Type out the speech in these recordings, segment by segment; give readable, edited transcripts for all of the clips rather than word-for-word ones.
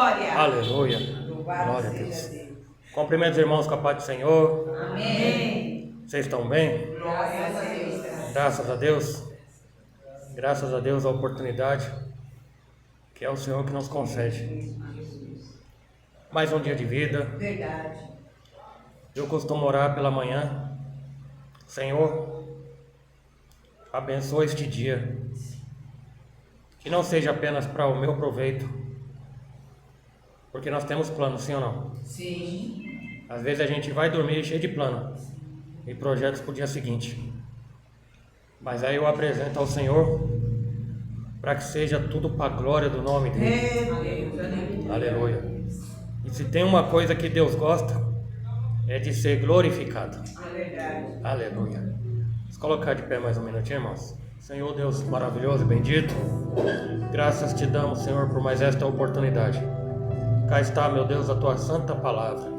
glória. Aleluia. Glória a Deus. Cumprimento os irmãos com a paz do Senhor. Amém. Vocês estão bem? Graças a Deus. Graças a Deus. Graças a Deus a oportunidade que é o Senhor que nos concede. Mais um dia de vida. Verdade. Eu costumo orar pela manhã. Senhor, abençoa este dia. Que não seja apenas para o meu proveito. Porque nós temos planos, sim ou não? Sim. Às vezes a gente vai dormir cheio de plano e projetos para o dia seguinte. Mas aí eu apresento ao Senhor para que seja tudo para a glória do nome dele. Aleluia. Aleluia. E se tem uma coisa que Deus gosta, é de ser glorificado. É verdade. Aleluia. Vamos colocar de pé mais um minutinho, irmãos. Senhor Deus maravilhoso e bendito, graças te damos, Senhor, por mais esta oportunidade. Cá está, meu Deus, a tua santa palavra.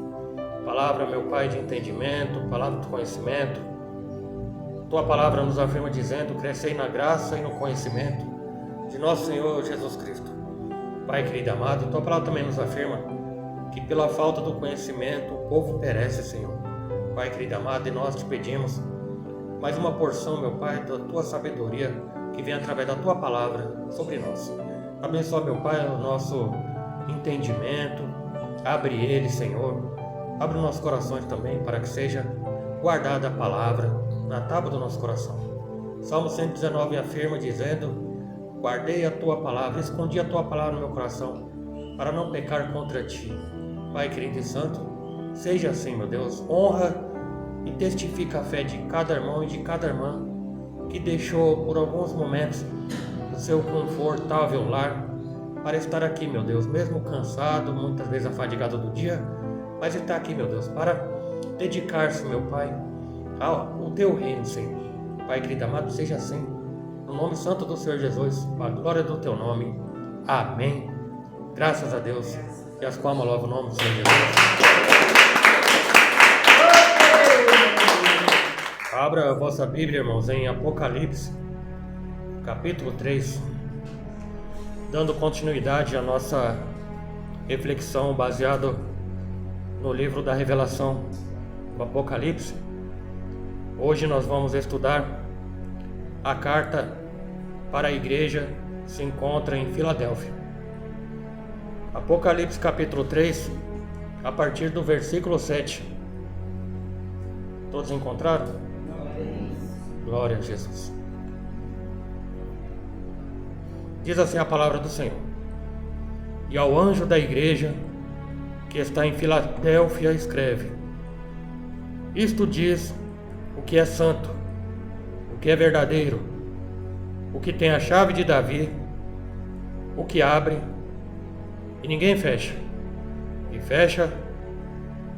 Palavra, meu Pai, de entendimento, palavra de conhecimento. Tua palavra nos afirma dizendo: crescei na graça e no conhecimento de nosso Senhor Jesus Cristo. Pai querido e amado, tua palavra também nos afirma que pela falta do conhecimento o povo perece, Senhor. Pai querido e amado, e nós te pedimos mais uma porção, meu Pai, da tua sabedoria que vem através da tua palavra sobre nós. Abençoa, meu Pai, o nosso entendimento. Abre ele, Senhor. Abre os nossos corações também para que seja guardada a palavra na tábua do nosso coração. Salmo 119 afirma dizendo: guardei a tua palavra, escondi a tua palavra no meu coração para não pecar contra ti. Pai querido e santo, seja assim, meu Deus. Honra e testifica a fé de cada irmão e de cada irmã que deixou por alguns momentos o seu confortável lar para estar aqui, meu Deus, mesmo cansado, muitas vezes afadigado do dia, mas está aqui, meu Deus, para dedicar-se, meu Pai, ao teu reino, Senhor. Pai querido amado, seja assim, no nome santo do Senhor Jesus, para a glória do teu nome. Amém. Graças a Deus. E exclama logo o nome do Senhor Jesus. Abra a vossa Bíblia, irmãos, em Apocalipse, capítulo 3, dando continuidade à nossa reflexão baseada no livro da Revelação do Apocalipse. Hoje nós vamos estudar a carta para a igreja que se encontra em Filadélfia. Apocalipse capítulo 3, a partir do versículo 7. Todos encontraram? Glória a Jesus. Diz assim a palavra do Senhor: e ao anjo da igreja que está em Filadélfia escreve: isto diz o que é santo, o que é verdadeiro, o que tem a chave de Davi, o que abre e ninguém fecha, e fecha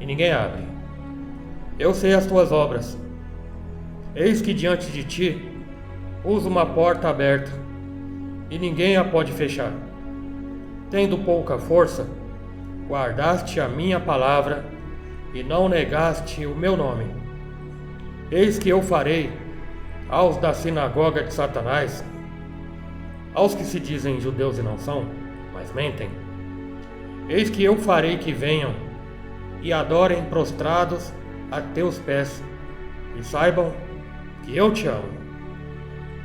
e ninguém abre. Eu sei as tuas obras. Eis que diante de ti uso uma porta aberta, e ninguém a pode fechar. Tendo pouca força, guardaste a minha palavra, e não negaste o meu nome. Eis que eu farei aos da sinagoga de Satanás, aos que se dizem judeus e não são, mas mentem, eis que eu farei que venham e adorem prostrados a teus pés, e saibam que eu te amo.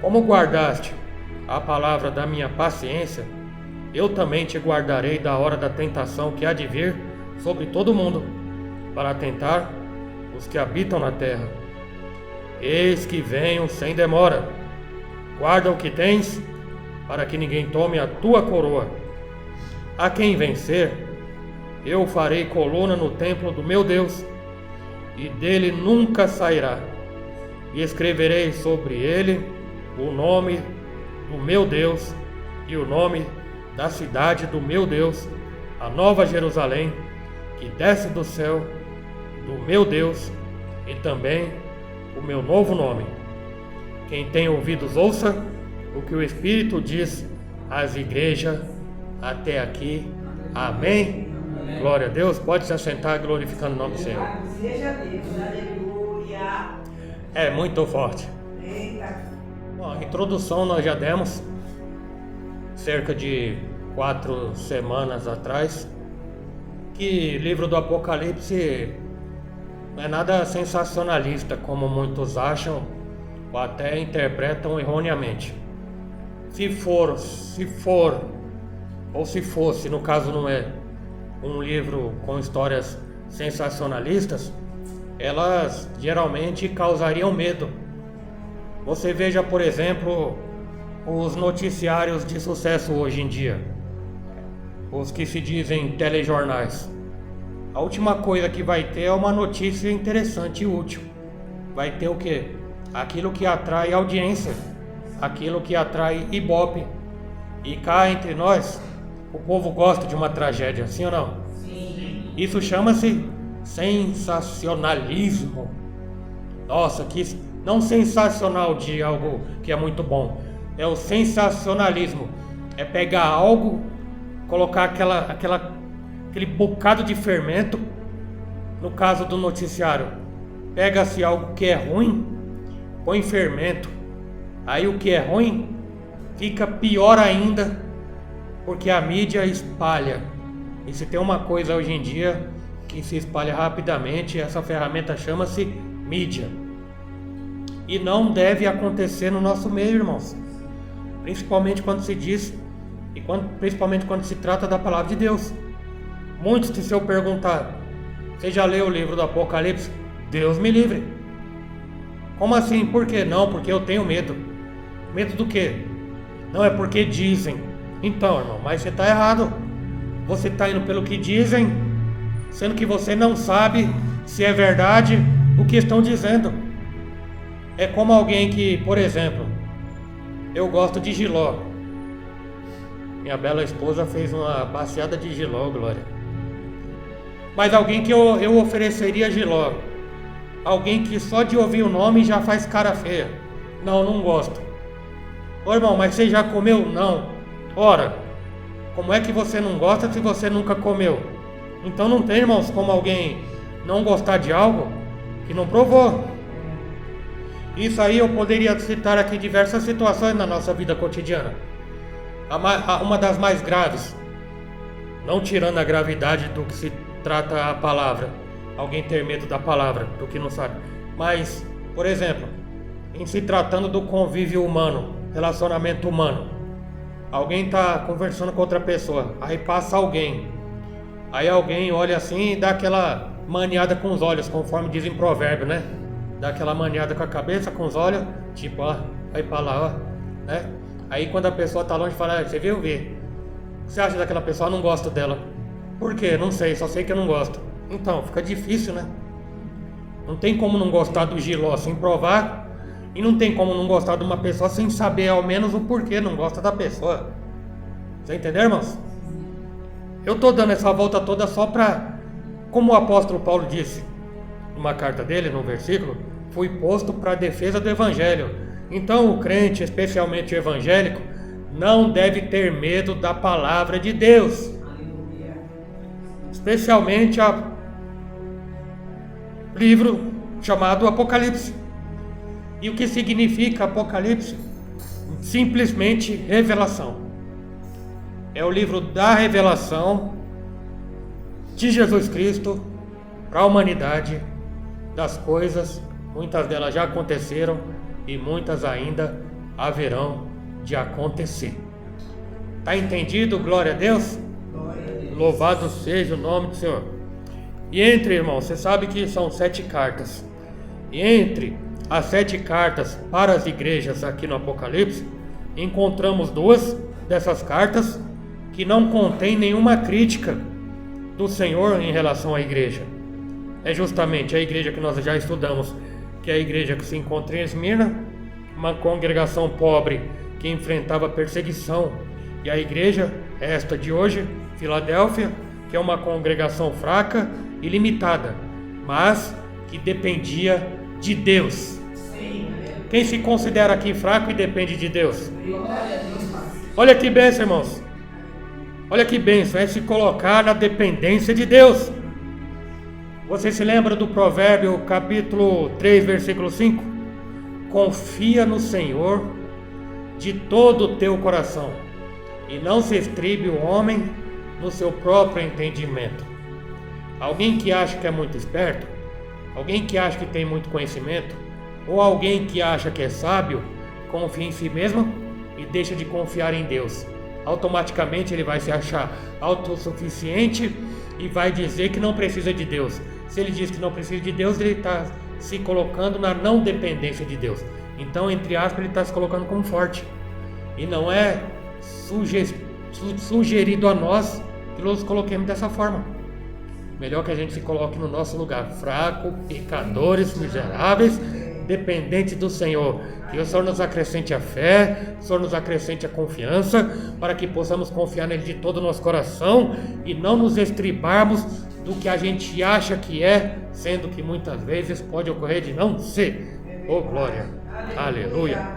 Como guardaste a palavra da minha paciência, eu também te guardarei da hora da tentação que há de vir sobre todo o mundo, para tentar os que habitam na terra. Eis que venho sem demora. Guarda o que tens, para que ninguém tome a tua coroa. A quem vencer, eu farei coluna no templo do meu Deus, e dele nunca sairá. E escreverei sobre ele o nome do meu Deus e o nome da cidade do meu Deus, a nova Jerusalém, que desce do céu do meu Deus, e também o meu novo nome. Quem tem ouvidos, ouça o que o Espírito diz às igrejas. Até aqui. Amém. Amém. Glória a Deus. Pode se assentar glorificando o nome do Senhor. Seja Deus. Aleluia. É muito forte. Eita. Bom, a introdução nós já demos cerca de 4 semanas atrás. que o livro do Apocalipse não é nada sensacionalista, como muitos acham ou até interpretam erroneamente. Se fosse, no caso não é, um livro com histórias sensacionalistas, elas geralmente causariam medo. Você veja, por exemplo, os noticiários de sucesso hoje em dia, os que se dizem telejornais. A última coisa que vai ter é uma notícia interessante e útil. Vai ter o quê? Aquilo que atrai audiência, aquilo que atrai ibope. E cá entre nós, o povo gosta de uma tragédia, sim ou não? Sim. Isso chama-se sensacionalismo. Nossa, que não sensacional de algo que é muito bom. É o sensacionalismo. É pegar algo, colocar aquele bocado de fermento. No caso do noticiário, pega-se algo que é ruim, põe fermento. Aí o que é ruim fica pior ainda, porque a mídia espalha. E se tem uma coisa hoje em dia que se espalha rapidamente, essa ferramenta chama-se mídia. E não deve acontecer no nosso meio, irmãos. Principalmente quando se diz, principalmente quando se trata da palavra de Deus. Muitos, se eu perguntar, você já leu o livro do Apocalipse? Deus me livre. Como assim? Por quê? Não, porque eu tenho medo. Medo do quê? Não, é porque dizem. Então, irmão, mas você está errado. Você está indo pelo que dizem, sendo que você não sabe se é verdade o que estão dizendo. É como alguém que, por exemplo, eu gosto de jiló. Minha bela esposa fez uma baciada de jiló, glória. Mas alguém que eu ofereceria jiló, alguém que só de ouvir o nome já faz cara feia. Não gosto. Ô irmão, mas você já comeu? Não. Ora, como é que você não gosta se você nunca comeu? Então não tem, irmãos, como alguém não gostar de algo que não provou. Isso aí eu poderia citar aqui diversas situações na nossa vida cotidiana. Uma das mais graves, não tirando a gravidade do que se trata a palavra, alguém ter medo da palavra, do que não sabe. Mas, por exemplo, em se tratando do convívio humano, relacionamento humano, alguém está conversando com outra pessoa, aí passa alguém, aí alguém olha assim e dá aquela maniada com os olhos, conforme diz em provérbio, né? Dá aquela maniada com a cabeça, com os olhos, tipo, ó, vai pra lá, ó, né? Aí quando a pessoa tá longe, fala, você viu? Vê. O que você acha daquela pessoa? Eu não gosto dela. Por quê? Não sei, só sei que eu não gosto. Então, fica difícil, né? Não tem como não gostar do jiló sem provar, e não tem como não gostar de uma pessoa sem saber ao menos o porquê não gosta da pessoa. Você entendeu, irmãos? Eu tô dando essa volta toda só pra, como o apóstolo Paulo disse numa carta dele, num versículo, fui posto para a defesa do evangelho. Então o crente, especialmente o evangélico, não deve ter medo da palavra de Deus. Aleluia. Especialmente o livro chamado Apocalipse. E o que significa Apocalipse? Simplesmente revelação. É o livro da revelação de Jesus Cristo para a humanidade, das coisas, muitas delas já aconteceram e muitas ainda haverão de acontecer. Tá entendido? Glória a Deus? Glória a Deus. Louvado seja o nome do Senhor. E entre, irmãos, você sabe que são 7 cartas. E entre as 7 cartas para as igrejas aqui no Apocalipse, encontramos 2 dessas cartas que não contêm nenhuma crítica do Senhor em relação à igreja. É justamente a igreja que nós já estudamos, que é a igreja que se encontra em Esmirna, uma congregação pobre que enfrentava perseguição, e a igreja, esta de hoje, Filadélfia, que é uma congregação fraca e limitada, mas que dependia de Deus. Sim. Quem se considera aqui fraco e depende de Deus? Glória a Deus, Pai. Olha que bênção, irmãos. Olha que bênção, é se colocar na dependência de Deus. Você se lembra do provérbio capítulo 3, versículo 5? Confia no Senhor de todo o teu coração, e não se estribe o homem no seu próprio entendimento. Alguém que acha que é muito esperto, alguém que acha que tem muito conhecimento, ou alguém que acha que é sábio, confia em si mesmo e deixa de confiar em Deus. Automaticamente ele vai se achar autossuficiente e vai dizer que não precisa de Deus. Se ele diz que não precisa de Deus, ele está se colocando na não dependência de Deus. Então, entre aspas, ele está se colocando como forte. E não é sugerido a nós que nos coloquemos dessa forma. Melhor que a gente se coloque no nosso lugar, fraco, pecadores, miseráveis, dependentes do Senhor. Que o Senhor nos acrescente a fé, o Senhor nos acrescente a confiança, para que possamos confiar nele de todo o nosso coração e não nos estribarmos do que a gente acha que é, sendo que muitas vezes pode ocorrer de não ser. Oh, glória! Aleluia!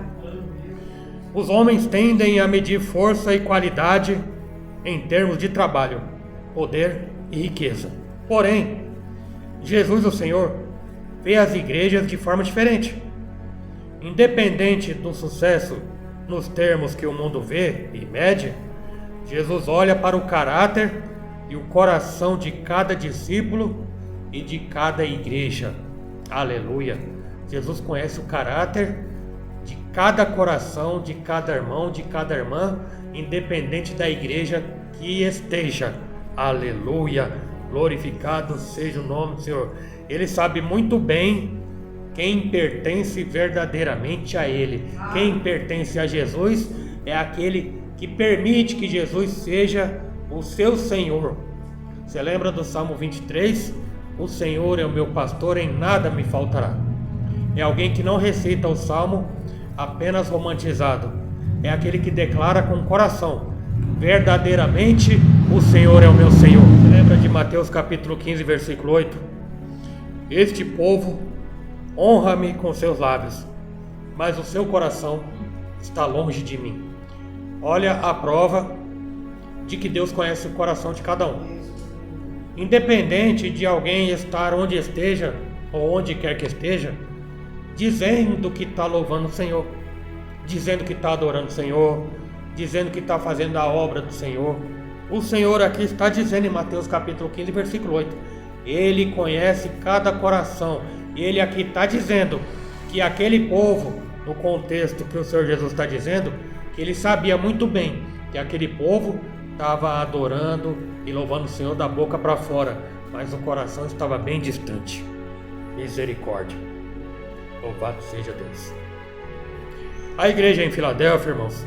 Os homens tendem a medir força e qualidade em termos de trabalho, poder e riqueza. Porém, Jesus, o Senhor, vê as igrejas de forma diferente. Independente do sucesso nos termos que o mundo vê e mede, Jesus olha para o caráter e o coração de cada discípulo e de cada igreja. Aleluia! Jesus conhece o caráter de cada coração, de cada irmão, de cada irmã, independente da igreja que esteja. Aleluia! Glorificado seja o nome do Senhor. Ele sabe muito bem quem pertence verdadeiramente a Ele. Quem pertence a Jesus é aquele que permite que Jesus seja o seu Senhor. Você lembra do Salmo 23? O Senhor é o meu pastor, em nada me faltará. É alguém que não recita o Salmo apenas romantizado. É aquele que declara com o coração: verdadeiramente o Senhor é o meu Senhor. Você lembra de Mateus capítulo 15, versículo 8? Este povo honra-me com seus lábios, mas o seu coração está longe de mim. Olha a prova de que Deus conhece o coração de cada um. Independente de alguém estar onde esteja, ou onde quer que esteja, dizendo que está louvando o Senhor, dizendo que está adorando o Senhor, dizendo que está fazendo a obra do Senhor. O Senhor aqui está dizendo em Mateus capítulo 15, versículo 8, Ele conhece cada coração. Ele aqui está dizendo que aquele povo, no contexto que o Senhor Jesus está dizendo, que ele sabia muito bem que aquele povo estava adorando e louvando o Senhor da boca para fora, mas o coração estava bem distante. Misericórdia. Louvado seja Deus. A igreja em Filadélfia, irmãos,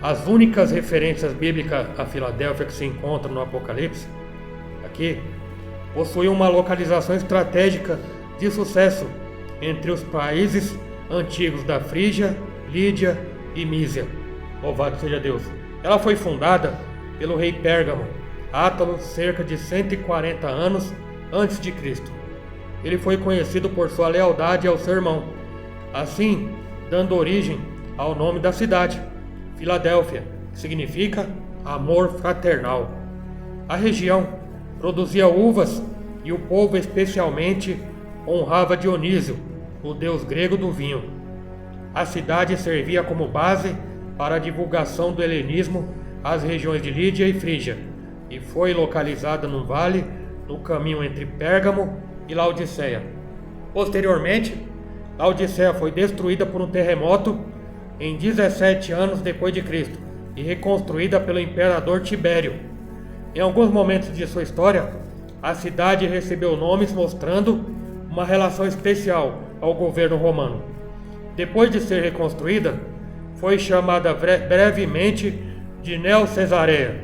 as únicas referências bíblicas a Filadélfia que se encontram no Apocalipse, aqui, possui uma localização estratégica de sucesso entre os países antigos da Frígia, Lídia e Mísia. Louvado seja Deus. Ela foi fundada pelo rei Pérgamo, Átalo, cerca de 140 anos antes de Cristo. Ele foi conhecido por sua lealdade ao seu irmão, assim dando origem ao nome da cidade, Filadélfia, que significa amor fraternal. A região produzia uvas e o povo especialmente honrava Dionísio, o deus grego do vinho. A cidade servia como base para a divulgação do helenismo às regiões de Lídia e Frígia e foi localizada num vale no caminho entre Pérgamo e Laodiceia. Posteriormente, Laodiceia foi destruída por um terremoto em 17 anos depois de Cristo e reconstruída pelo imperador Tibério. Em alguns momentos de sua história, a cidade recebeu nomes mostrando uma relação especial ao governo romano. Depois de ser reconstruída, foi chamada brevemente de Neo-Cesareia,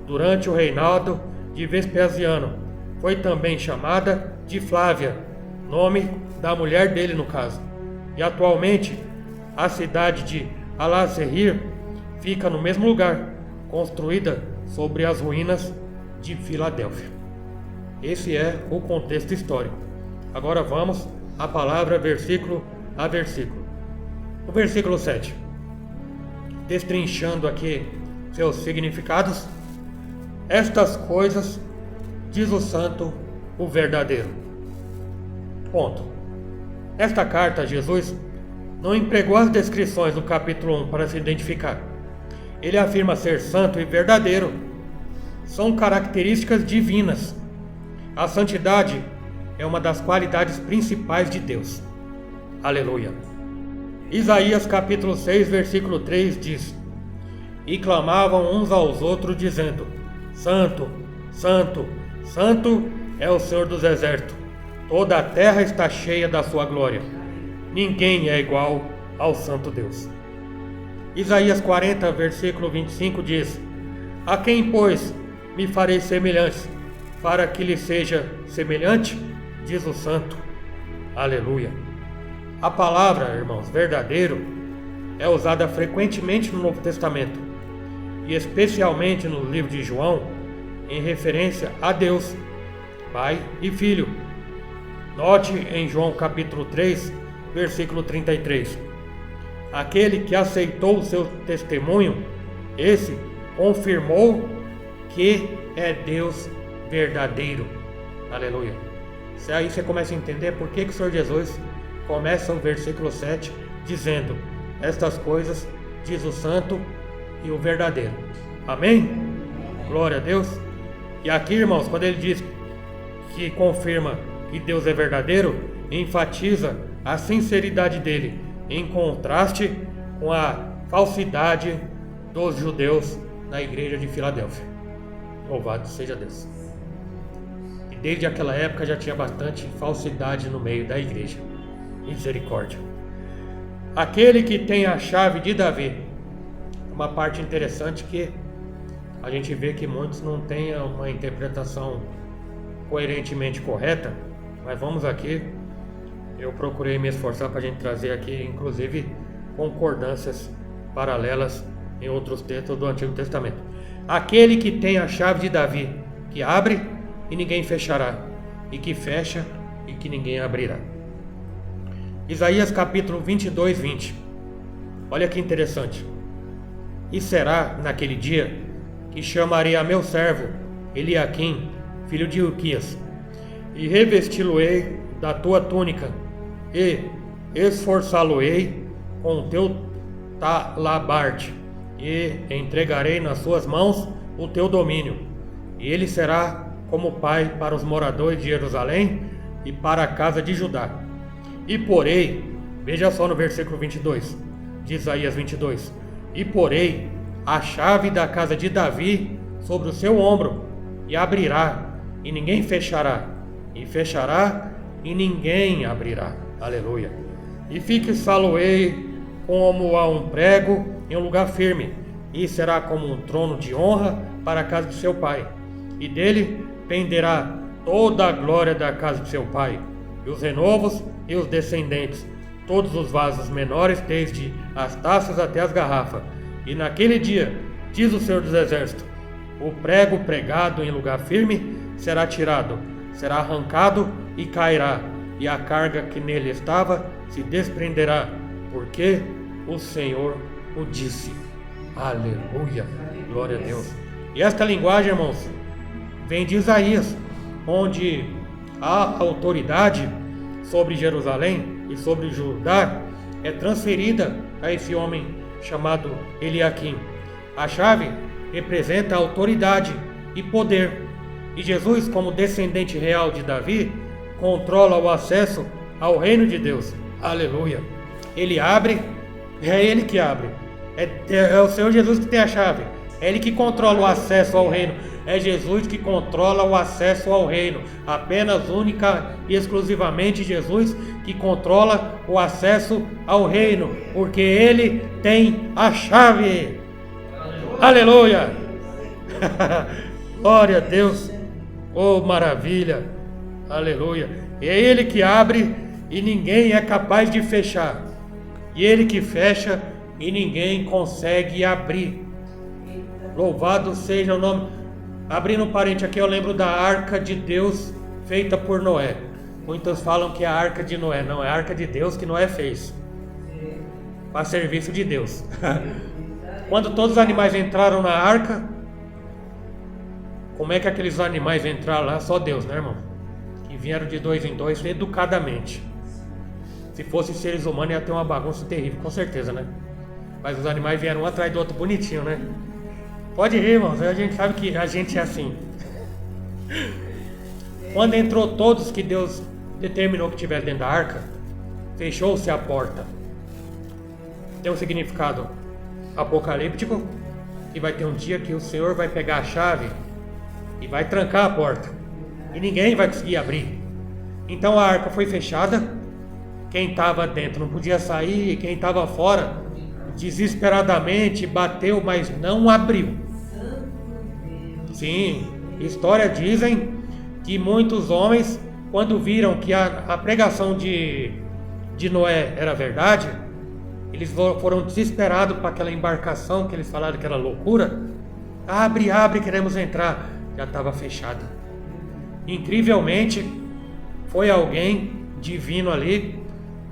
durante o reinado de Vespasiano. Foi também chamada de Flávia, nome da mulher dele no caso. E atualmente, a cidade de Al-Zahir fica no mesmo lugar, construída sobre as ruínas de Filadélfia. Esse é o contexto histórico. Agora vamos à palavra versículo a versículo. O versículo 7. Destrinchando aqui seus significados. Estas coisas diz o santo, o verdadeiro. Ponto. Nesta carta, Jesus não empregou as descrições do capítulo 1 para se identificar. Ele afirma ser santo e verdadeiro. São características divinas A santidade é uma das qualidades principais de Deus. Aleluia. Isaías capítulo 6, versículo 3 diz: E clamavam uns aos outros, dizendo: Santo, Santo, Santo é o Senhor dos exércitos. Toda a terra está cheia da sua glória. Ninguém é igual ao Santo Deus. Isaías 40, versículo 25 diz: A quem, pois, me farei semelhante, para que lhe seja semelhante? Diz o Santo. Aleluia. A palavra, irmãos, verdadeiro, é usada frequentemente no Novo Testamento, e especialmente no livro de João, em referência a Deus, Pai e Filho. Note em João capítulo 3, versículo 33. Aquele que aceitou o seu testemunho, esse confirmou que é Deus verdadeiro. Aleluia. Aí você começa a entender por que o Senhor Jesus começa o versículo 7 dizendo: Estas coisas diz o santo e o verdadeiro. Amém? Glória a Deus. E aqui, irmãos, quando ele diz que confirma que Deus é verdadeiro, enfatiza a sinceridade dele, em contraste com a falsidade dos judeus na igreja de Filadélfia. Louvado seja Deus. E desde aquela época já tinha bastante falsidade no meio da igreja. Misericórdia. Aquele que tem a chave de Davi. Uma parte interessante que a gente vê que muitos não têm uma interpretação coerentemente correta, mas vamos aqui. Eu procurei me esforçar para a gente trazer aqui, inclusive, concordâncias paralelas em outros textos do Antigo Testamento. Aquele que tem a chave de Davi, que abre e ninguém fechará, e que fecha e que ninguém abrirá. Isaías capítulo 22, 20. Olha que interessante. E será naquele dia que chamarei a meu servo Eliaquim, filho de Hilquias, e revesti-lo-ei da tua túnica, e esforçá-lo-ei com o teu talabarte, e entregarei nas suas mãos o teu domínio, e ele será como pai para os moradores de Jerusalém e para a casa de Judá. E porei, veja só no versículo 22 de Isaías 22, e porei a chave da casa de Davi sobre o seu ombro, e abrirá, e ninguém fechará, e fechará, e ninguém abrirá. Aleluia. E fixá-lo-ei como a um prego em um lugar firme, e será como um trono de honra para a casa de seu pai, e dele penderá toda a glória da casa de seu pai, e os renovos e os descendentes, todos os vasos menores, desde as taças até as garrafas. E naquele dia, diz o Senhor dos Exércitos, o prego pregado em lugar firme será tirado, será arrancado e cairá, e a carga que nele estava se desprenderá, porque o Senhor o disse. Aleluia, glória a Deus. E esta linguagem, irmãos, vem de Isaías, onde a autoridade sobre Jerusalém e sobre Judá é transferida a esse homem chamado Eliaquim. A chave representa a autoridade e poder, e Jesus, como descendente real de Davi, controla o acesso ao reino de Deus. Aleluia. Ele abre, é ele que abre, é o Senhor Jesus que tem a chave, é ele que controla o acesso ao reino. É Jesus que controla o acesso ao reino. Apenas, única e exclusivamente Jesus que controla o acesso ao reino, porque Ele tem a chave. Aleluia! Glória a Deus! Oh, maravilha! Aleluia! É Ele que abre e ninguém é capaz de fechar. E Ele que fecha e ninguém consegue abrir. Louvado seja o nome. Abrindo um parente aqui, eu lembro da arca de Deus feita por Noé. Muitos falam que é a arca de Noé. Não, é a arca de Deus que Noé fez para serviço de Deus. Quando todos os animais entraram na arca, como é que aqueles animais entraram lá? Só Deus, né, irmão? Que vieram de dois em dois educadamente. Se fossem seres humanos ia ter uma bagunça terrível, com certeza, né? Mas os animais vieram um atrás do outro bonitinho, né? Pode rir, irmãos, a gente sabe que a gente é assim. quando entrou todos que Deus determinou que estivesse dentro da arca, fechou-se a porta. Tem um significado apocalíptico, que vai ter um dia que o Senhor vai pegar a chave e vai trancar a porta, e ninguém vai conseguir abrir. Então a arca foi fechada, quem estava dentro não podia sair, e quem estava fora desesperadamente bateu, mas não abriu. Sim, história dizem que muitos homens, quando viram que a pregação de Noé era verdade, eles foram desesperados para aquela embarcação que eles falaram que era loucura. Abre, abre, queremos entrar. Já estava fechada. Incrivelmente, foi alguém divino ali,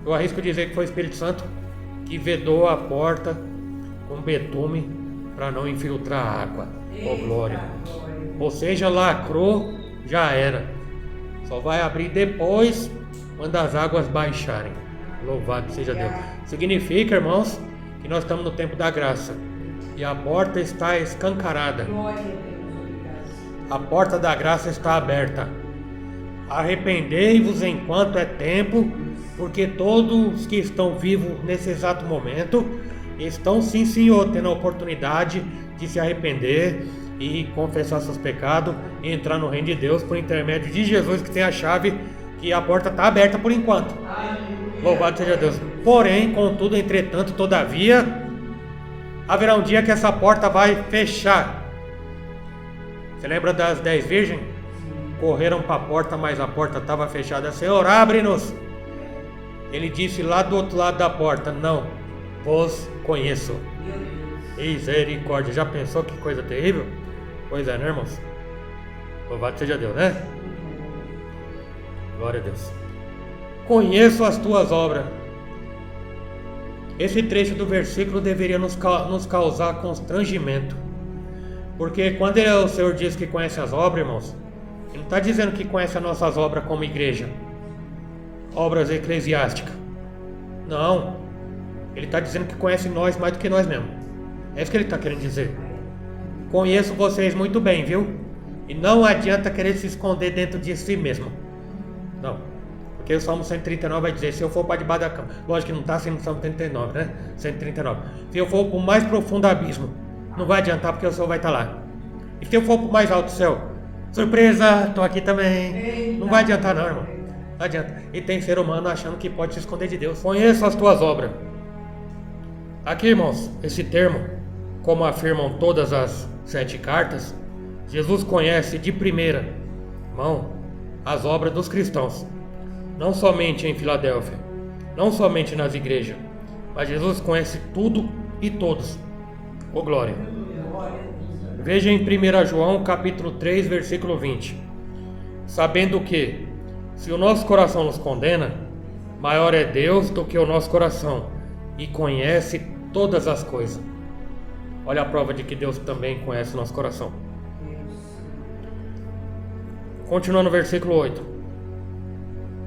eu arrisco dizer que foi o Espírito Santo, que vedou a porta com betume para não infiltrar a água. Oh glória! Ou seja, lacrou, já era. Só vai abrir depois, quando as águas baixarem. Louvado seja Deus. Significa, irmãos, que nós estamos no tempo da graça. E a porta está escancarada. A porta da graça está aberta. Arrependei-vos enquanto é tempo, porque todos que estão vivos nesse exato momento estão, sim, Senhor, tendo a oportunidade de se arrepender e confessar seus pecados e entrar no reino de Deus por intermédio de Jesus, que tem a chave, que a porta está aberta por enquanto. Louvado seja Deus. Porém, contudo, entretanto, todavia, haverá um dia que essa porta vai fechar. Você lembra das 10 virgens? Correram para a porta, mas a porta estava fechada. Senhor, abre-nos. Ele disse lá do outro lado da porta: não vos conheço. Misericórdia. Já pensou que coisa terrível? Pois é, né, irmãos? Louvado seja Deus, né? Glória a Deus. Conheço as tuas obras. Esse trecho do versículo deveria nos causar constrangimento. Porque quando o Senhor diz que conhece as obras, irmãos, Ele não está dizendo que conhece as nossas obras como igreja, obras eclesiásticas. Não. Ele está dizendo que conhece nós mais do que nós mesmos. É isso que Ele está querendo dizer. Conheço vocês muito bem, viu? E não adianta querer se esconder dentro de si mesmo. Não. Porque o Salmo 139 vai dizer: se eu for para debaixo da cama, lógico que não está sendo Salmo 139, né? 139. Se eu for para o mais profundo abismo, não vai adiantar, porque o Senhor vai estar lá. E se eu for para o mais alto céu, surpresa, estou aqui também. Não vai adiantar não, irmão. Não adianta. E tem ser humano achando que pode se esconder de Deus. Conheço as tuas obras. Aqui, irmãos, esse termo, como afirmam todas as 7 cartas, Jesus conhece de primeira mão as obras dos cristãos. Não somente em Filadélfia, não somente nas igrejas, mas Jesus conhece tudo e todos. Ô glória! Veja em 1 João capítulo 3, versículo 20. Sabendo que, se o nosso coração nos condena, maior é Deus do que o nosso coração, e conhece todas as coisas. Olha a prova de que Deus também conhece o nosso coração. Continuando no versículo 8.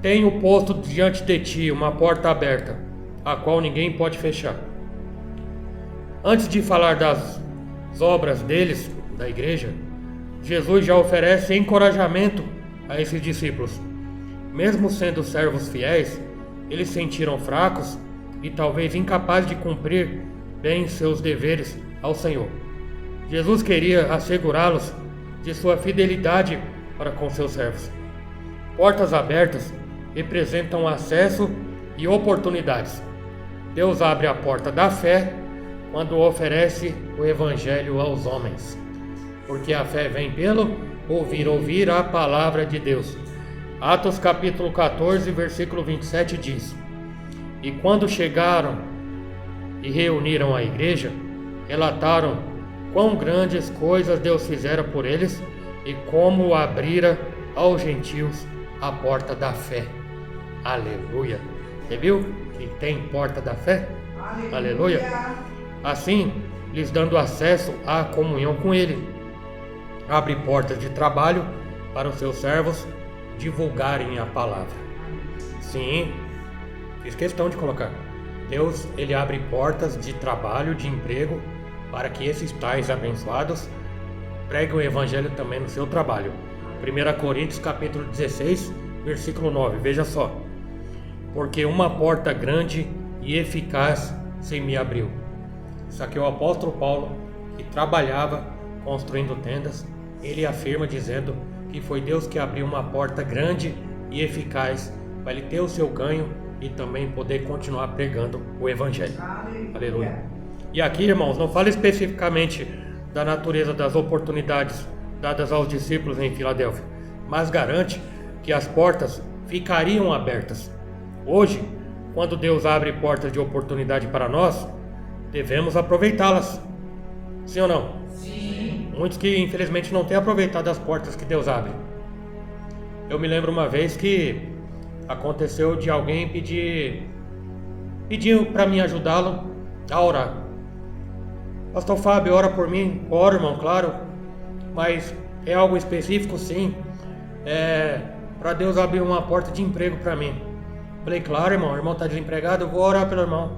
Tenho posto diante de ti uma porta aberta, a qual ninguém pode fechar. Antes de falar das obras deles, da igreja, Jesus já oferece encorajamento a esses discípulos. Mesmo sendo servos fiéis, eles se sentiram fracos e talvez incapazes de cumprir bem seus deveres ao Senhor. Jesus queria assegurá-los de sua fidelidade para com seus servos. Portas abertas representam acesso e oportunidades. Deus abre a porta da fé quando oferece o Evangelho aos homens, porque a fé vem pelo ouvir a palavra de Deus. Atos capítulo 14, versículo 27 diz: E quando chegaram e reuniram a igreja, relataram quão grandes coisas Deus fizera por eles e como abrira aos gentios a porta da fé. Aleluia! Você viu que tem porta da fé? Aleluia! Assim, lhes dando acesso à comunhão com Ele. Abre portas de trabalho para os seus servos divulgarem a palavra. Sim, fiz questão de colocar. Deus, Ele abre portas de trabalho, de emprego, para que esses tais abençoados preguem o Evangelho também no seu trabalho. 1 Coríntios capítulo 16, versículo 9. Veja só. Porque uma porta grande e eficaz se me abriu. Isso aqui é o apóstolo Paulo, que trabalhava construindo tendas. Ele afirma dizendo que foi Deus que abriu uma porta grande e eficaz para ele ter o seu ganho e também poder continuar pregando o evangelho. Aleluia. E aqui, irmãos, não fala especificamente da natureza das oportunidades dadas aos discípulos em Filadélfia, mas garante que as portas ficariam abertas. Hoje, quando Deus abre portas de oportunidade para nós, devemos aproveitá-las. Sim ou não? Sim. Muitos que infelizmente não têm aproveitado as portas que Deus abre. Eu me lembro uma vez que aconteceu de alguém pediu para mim ajudá-lo a orar. Pastor Fábio, ora por mim. Ora, irmão, claro. Mas é algo específico, sim. Para Deus abrir uma porta de emprego para mim. Falei, claro, irmão. O irmão está desempregado, eu vou orar pelo irmão.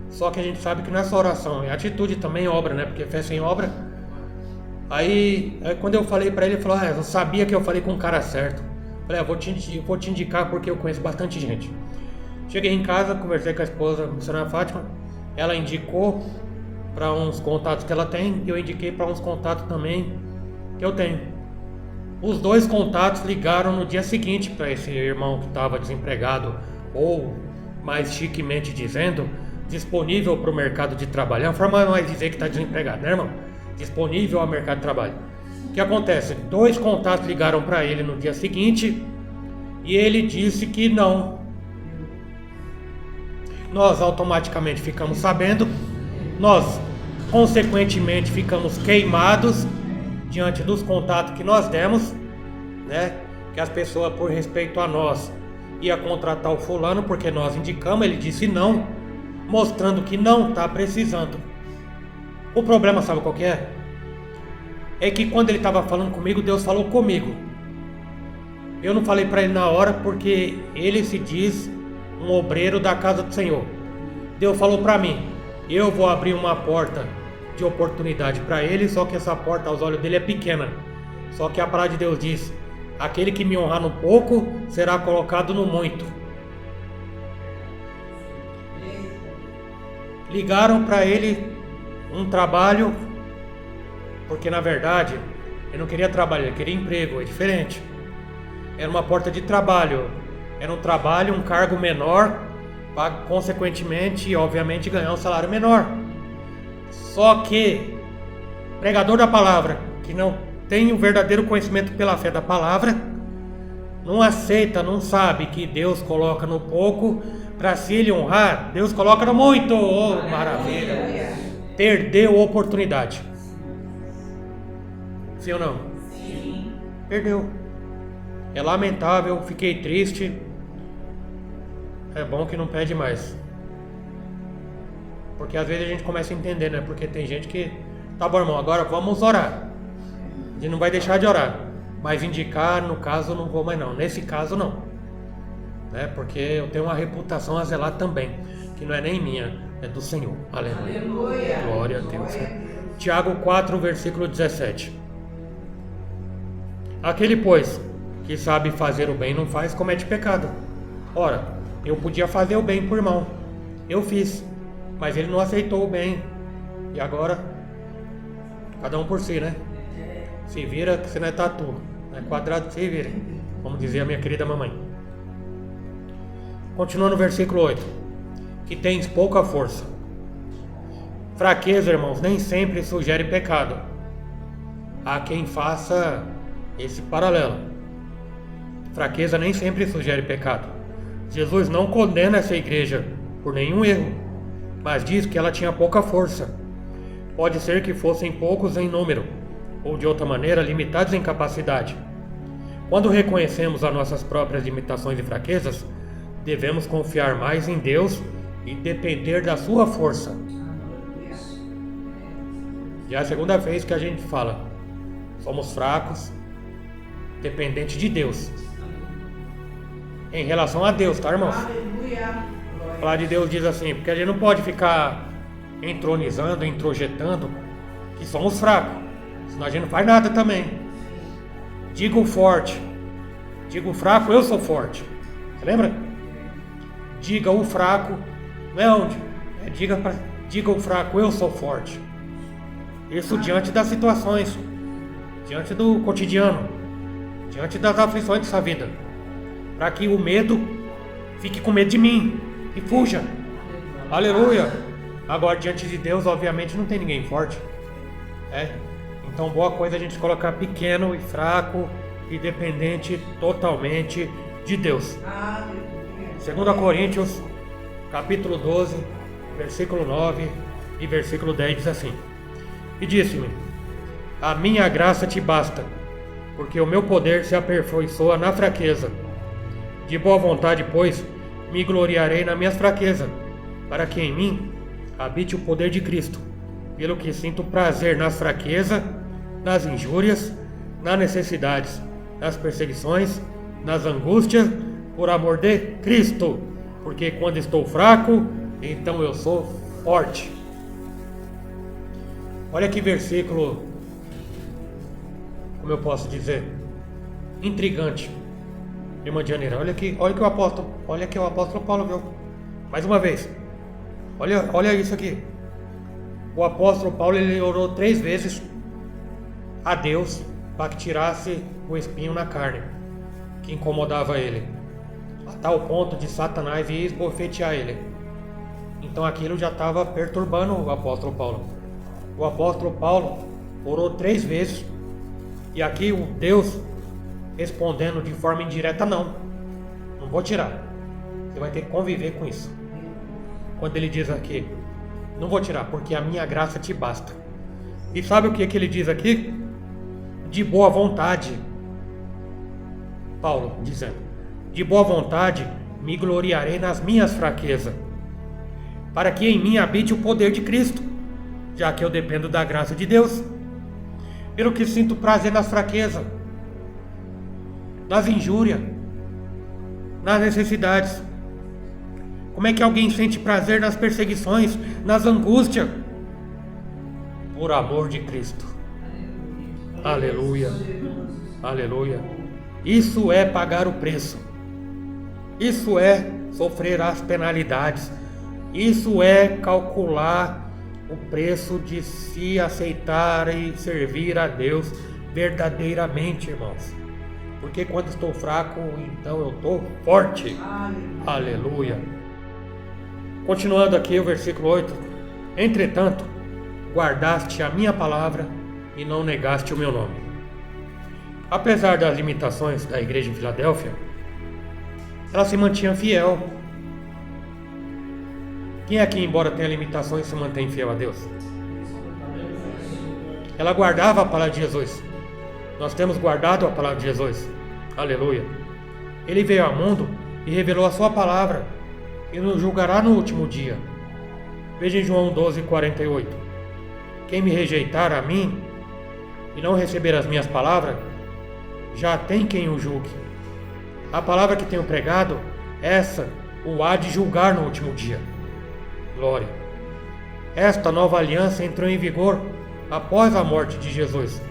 Só que a gente sabe que não é só oração, é atitude também, obra, né? Porque fé sem obra. Aí quando eu falei para ele, ele falou, eu sabia que eu falei com o cara certo. Falei, vou te indicar porque eu conheço bastante gente. Cheguei em casa, conversei com a esposa, a missionária Fátima. Ela indicou para uns contatos que ela tem e eu indiquei para uns contatos também que eu tenho. Os dois contatos ligaram no dia seguinte para esse irmão que estava desempregado, ou mais chiquemente dizendo, disponível para o mercado de trabalho. É uma forma mais dizer que está desempregado, né, irmão? Disponível ao mercado de trabalho. O que acontece? Dois contatos ligaram para ele no dia seguinte e ele disse que não. Nós automaticamente ficamos sabendo, nós consequentemente ficamos queimados diante dos contatos que nós demos, né? Que as pessoas, por respeito a nós, ia contratar o fulano porque nós indicamos, ele disse não, mostrando que não está precisando. O problema, sabe qual que é? É que quando ele estava falando comigo, Deus falou comigo. Eu não falei para ele na hora porque ele se diz um obreiro da casa do Senhor. Deus falou para mim, eu vou abrir uma porta de oportunidade para ele, só que essa porta aos olhos dele é pequena. Só que a palavra de Deus diz, aquele que me honrar no pouco será colocado no muito. Ligaram para ele um trabalho, porque na verdade ele não queria trabalho, ele queria emprego, é diferente. Era uma porta de trabalho, era um trabalho, um cargo menor, para consequentemente e obviamente ganhar um salário menor. Só que pregador da palavra, que não tem o verdadeiro conhecimento pela fé da palavra, não aceita, não sabe que Deus coloca no pouco, para se ele honrar, Deus coloca no muito. Oh, maravilha! Perdeu a oportunidade. Sim ou não? Sim. Perdeu. É lamentável, fiquei triste. É bom que não pede mais. Porque às vezes a gente começa a entender, né? Porque tem gente que... Tá bom, irmão, agora vamos orar. A gente não vai deixar de orar. Mas indicar, no caso, não vou mais não. Nesse caso, não. Né? Porque eu tenho uma reputação a zelar também. Que não é nem minha, é do Senhor. Aleluia. Aleluia. Glória a Deus. Tiago 4, versículo 17. Aquele, pois, que sabe fazer o bem não faz, comete pecado. Ora, eu podia fazer o bem por irmão. Eu fiz. Mas ele não aceitou o bem. E agora, cada um por si, né? Se vira que você não é tatu. Não é quadrado, se vira. Como dizia a minha querida mamãe. Continua no versículo 8. Que tens pouca força. Fraqueza, irmãos, nem sempre sugere pecado. Há quem faça esse paralelo. Fraqueza nem sempre sugere pecado. Jesus não condena essa igreja por nenhum erro, mas diz que ela tinha pouca força. Pode ser que fossem poucos em número, ou de outra maneira, limitados em capacidade. Quando reconhecemos as nossas próprias limitações e fraquezas, devemos confiar mais em Deus e depender da sua força. E é a segunda vez que a gente fala, somos fracos, dependentes de Deus. Em relação a Deus, tá, irmãos? Aleluia. A palavra de Deus diz assim, porque a gente não pode ficar entronizando, introjetando que somos fracos, senão a gente não faz nada também. Diga o forte. Diga o fraco, eu sou forte. Você lembra? Diga o fraco, não é onde? Diga o fraco, eu sou forte. Isso diante das situações, diante do cotidiano, diante das aflições dessa vida. Para que o medo fique com medo de mim e fuja. Aleluia. Agora, diante de Deus, obviamente, não tem ninguém forte. Então, boa coisa a gente colocar pequeno e fraco e dependente totalmente de Deus. 2 Coríntios, capítulo 12, versículo 9 e versículo 10 diz assim: E disse-me: A minha graça te basta, porque o meu poder se aperfeiçoa na fraqueza. De boa vontade, pois, me gloriarei nas minhas fraquezas, para que em mim habite o poder de Cristo, pelo que sinto prazer nas fraquezas, nas injúrias, nas necessidades, nas perseguições, nas angústias, por amor de Cristo, porque quando estou fraco, então eu sou forte. Olha que versículo, como eu posso dizer, intrigante. Irmã Janeira, olha que o apóstolo Paulo viu. Mais uma vez. Olha isso aqui. O apóstolo Paulo, ele orou 3 vezes a Deus para que tirasse o espinho na carne que incomodava ele, a tal ponto de Satanás ir esbofetear ele. Então aquilo já estava perturbando o apóstolo Paulo. O apóstolo Paulo orou 3 vezes e aqui o Deus respondendo de forma indireta: não vou tirar, você vai ter que conviver com isso. Quando ele diz aqui, não vou tirar, porque a minha graça te basta. E sabe o que ele diz aqui? De boa vontade. Paulo dizendo: de boa vontade me gloriarei nas minhas fraquezas, para que em mim habite o poder de Cristo, já que eu dependo da graça de Deus. Pelo que sinto prazer nas fraquezas, nas injúrias, nas necessidades. Como é que alguém sente prazer nas perseguições, nas angústias? Por amor de Cristo. Aleluia. Aleluia. Isso é pagar o preço. Isso é sofrer as penalidades. Isso é calcular o preço de se aceitar e servir a Deus verdadeiramente, irmãos. Porque quando estou fraco, então eu estou forte. Aleluia. Continuando aqui o versículo 8: Entretanto, guardaste a minha palavra e não negaste o meu nome. Apesar das limitações da igreja em Filadélfia, ela se mantinha fiel. Quem aqui, embora tenha limitações, se mantém fiel a Deus? Ela guardava a palavra de Jesus. Nós temos guardado a palavra de Jesus. Aleluia. Ele veio ao mundo e revelou a sua palavra e nos julgará no último dia. Veja em João 12:48. Quem me rejeitar a mim e não receber as minhas palavras, já tem quem o julgue. A palavra que tenho pregado, essa o há de julgar no último dia. Glória. Esta nova aliança entrou em vigor após a morte de Jesus.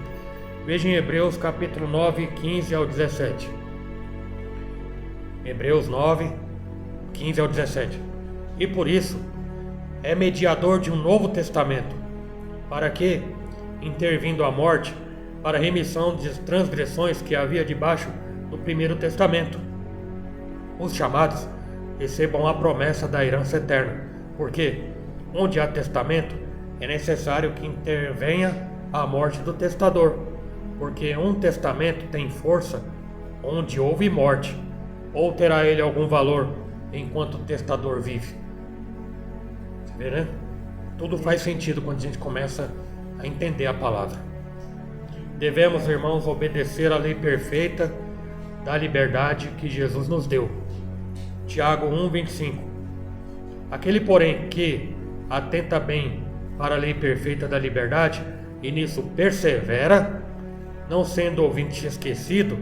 Veja em Hebreus capítulo 9, 15 ao 17. Hebreus 9, 15 ao 17. E por isso é mediador de um novo testamento, para que, intervindo a morte, para a remissão de transgressões que havia debaixo do primeiro testamento, os chamados recebam a promessa da herança eterna, porque onde há testamento é necessário que intervenha a morte do testador, porque um testamento tem força onde houve morte, ou terá ele algum valor enquanto o testador vive. Você vê, né? Tudo faz sentido quando a gente começa a entender a palavra. Devemos, irmãos, obedecer à lei perfeita da liberdade que Jesus nos deu. Tiago 1:25. Aquele, porém, que atenta bem para a lei perfeita da liberdade e nisso persevera, não sendo ouvinte esquecido,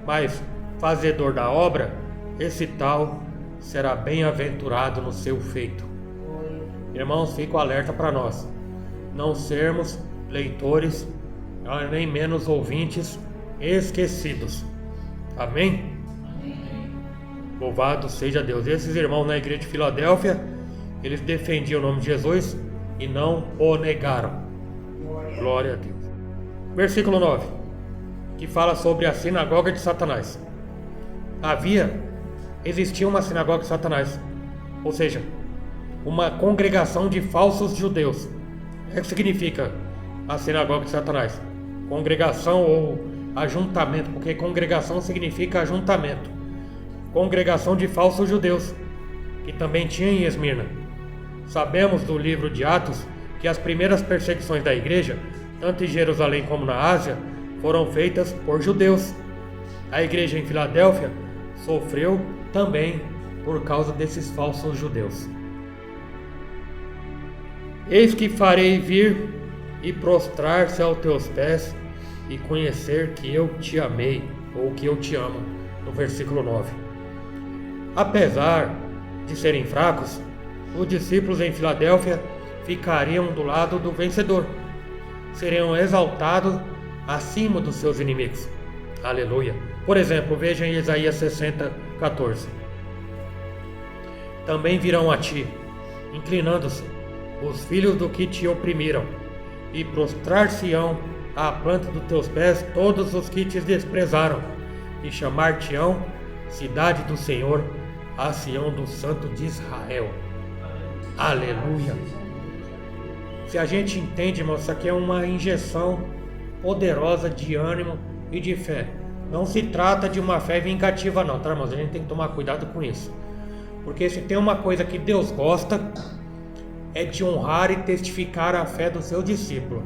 mas fazedor da obra, esse tal será bem-aventurado no seu feito. Irmãos, fico alerta para nós não sermos leitores, nem menos ouvintes esquecidos. Amém? Louvado seja Deus. Esses irmãos na igreja de Filadélfia, eles defendiam o nome de Jesus e não o negaram. Glória a Deus. Versículo 9, que fala sobre a sinagoga de Satanás. Existia uma sinagoga de Satanás, ou seja, uma congregação de falsos judeus. O que significa a sinagoga de Satanás? Congregação ou ajuntamento, porque congregação significa ajuntamento. Congregação de falsos judeus, que também tinha em Esmirna. Sabemos do livro de Atos que as primeiras perseguições da igreja, tanto em Jerusalém como na Ásia, foram feitas por judeus. A igreja em Filadélfia sofreu também por causa desses falsos judeus. Eis que farei vir e prostrar-se aos teus pés e conhecer que eu te amei, ou que eu te amo, no versículo 9. Apesar de serem fracos, os discípulos em Filadélfia ficariam do lado do vencedor, seriam exaltados acima dos seus inimigos. Aleluia. Por exemplo, veja em Isaías 60:14. Também virão a ti, inclinando-se, os filhos do que te oprimiram, e prostrar-se-ão à planta dos teus pés todos os que te desprezaram, e chamar-te-ão cidade do Senhor, a Sião do Santo de Israel. Aleluia. Se a gente entende, irmão, isso aqui é uma injeção poderosa de ânimo e de fé. Não se trata de uma fé vingativa não, tá, irmãos? A gente tem que tomar cuidado com isso. Porque se tem uma coisa que Deus gosta, é de honrar e testificar a fé do seu discípulo.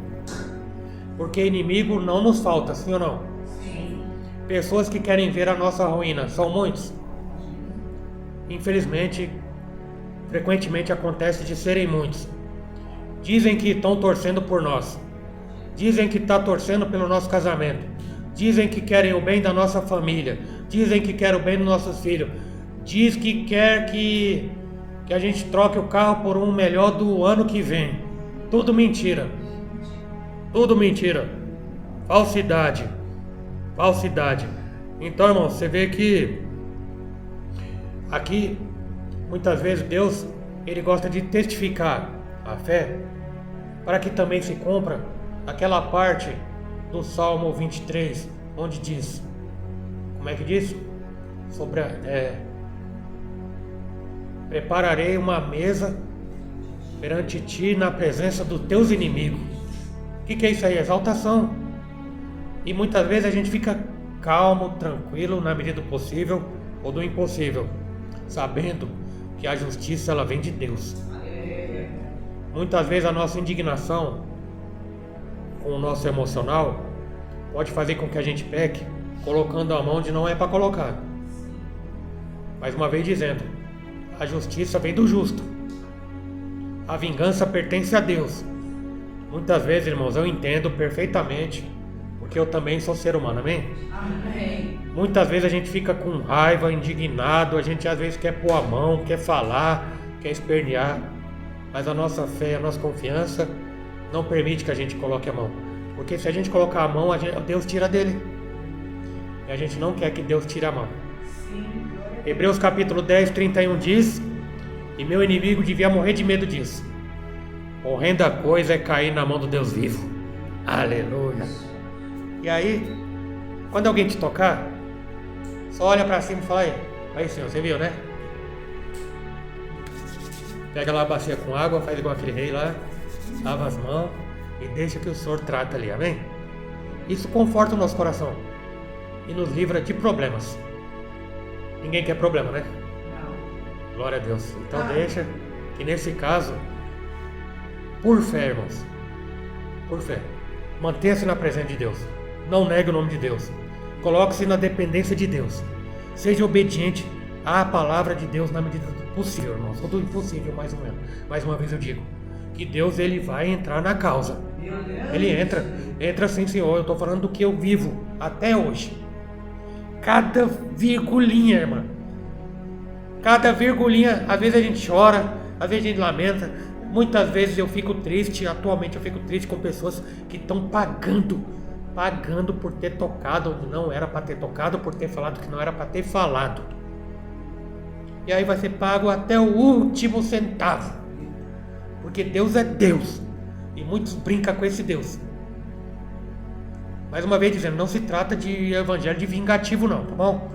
Porque inimigo não nos falta, sim ou não? Sim. Pessoas que querem ver a nossa ruína, são muitos? Infelizmente, frequentemente acontece de serem muitos. Dizem que estão torcendo por nós. Dizem que estão torcendo pelo nosso casamento. Dizem que querem o bem da nossa família. Dizem que querem o bem dos nossos filhos. Diz que quer que a gente troque o carro por um melhor do ano que vem. Tudo mentira. Tudo mentira. Falsidade. Falsidade. Então, irmão, você vê que aqui, muitas vezes, Deus, Ele gosta de testificar a fé, para que também se cumpra aquela parte do Salmo 23, onde diz, como é que diz? Sobre prepararei uma mesa perante ti na presença dos teus inimigos. O que é isso aí? Exaltação. E muitas vezes a gente fica calmo, tranquilo, na medida do possível ou do impossível, sabendo que a justiça ela vem de Deus. Muitas vezes a nossa indignação com o nosso emocional pode fazer com que a gente peque, colocando a mão onde não é para colocar. Mais uma vez dizendo, a justiça vem do justo. A vingança pertence a Deus. Muitas vezes, irmãos, eu entendo perfeitamente, porque eu também sou ser humano, amém? Amém. Muitas vezes a gente fica com raiva, indignado, a gente às vezes quer pôr a mão, quer falar, quer espernear, mas a nossa fé, a nossa confiança não permite que a gente coloque a mão, porque se a gente colocar a mão, Deus tira dele, e a gente não quer que Deus tire a mão. Sim. Hebreus capítulo 10, 31 diz, e meu inimigo devia morrer de medo disso. Horrenda coisa é cair na mão do Deus vivo. Aleluia. E aí, quando alguém te tocar, só olha pra cima e fala aí Senhor, você viu, né? Pega lá a bacia com água, faz igual aquele rei lá, lava as mãos e deixa que o Senhor trata ali, amém? Isso conforta o nosso coração e nos livra de problemas. Ninguém quer problema, né? Não. Glória a Deus. Então deixa que nesse caso, por fé, irmãos, por fé, mantenha-se na presença de Deus. Não negue o nome de Deus. Coloque-se na dependência de Deus. Seja obediente à palavra de Deus na medida do possível, irmãos. Tudo impossível, mais ou menos. Mais uma vez eu digo que Deus ele vai entrar na causa. Ele entra sim, Senhor. Eu estou falando do que eu vivo até hoje. Cada virgulinha, irmã. Cada virgulinha, às vezes a gente chora, às vezes a gente lamenta. Muitas vezes eu fico triste, atualmente eu fico triste com pessoas que estão pagando pagando por ter tocado onde não era para ter tocado, por ter falado que não era para ter falado. E aí vai ser pago até o último centavo. Porque Deus é Deus. E muitos brincam com esse Deus. Mais uma vez dizendo, não se trata de evangelho de vingativo não, tá bom?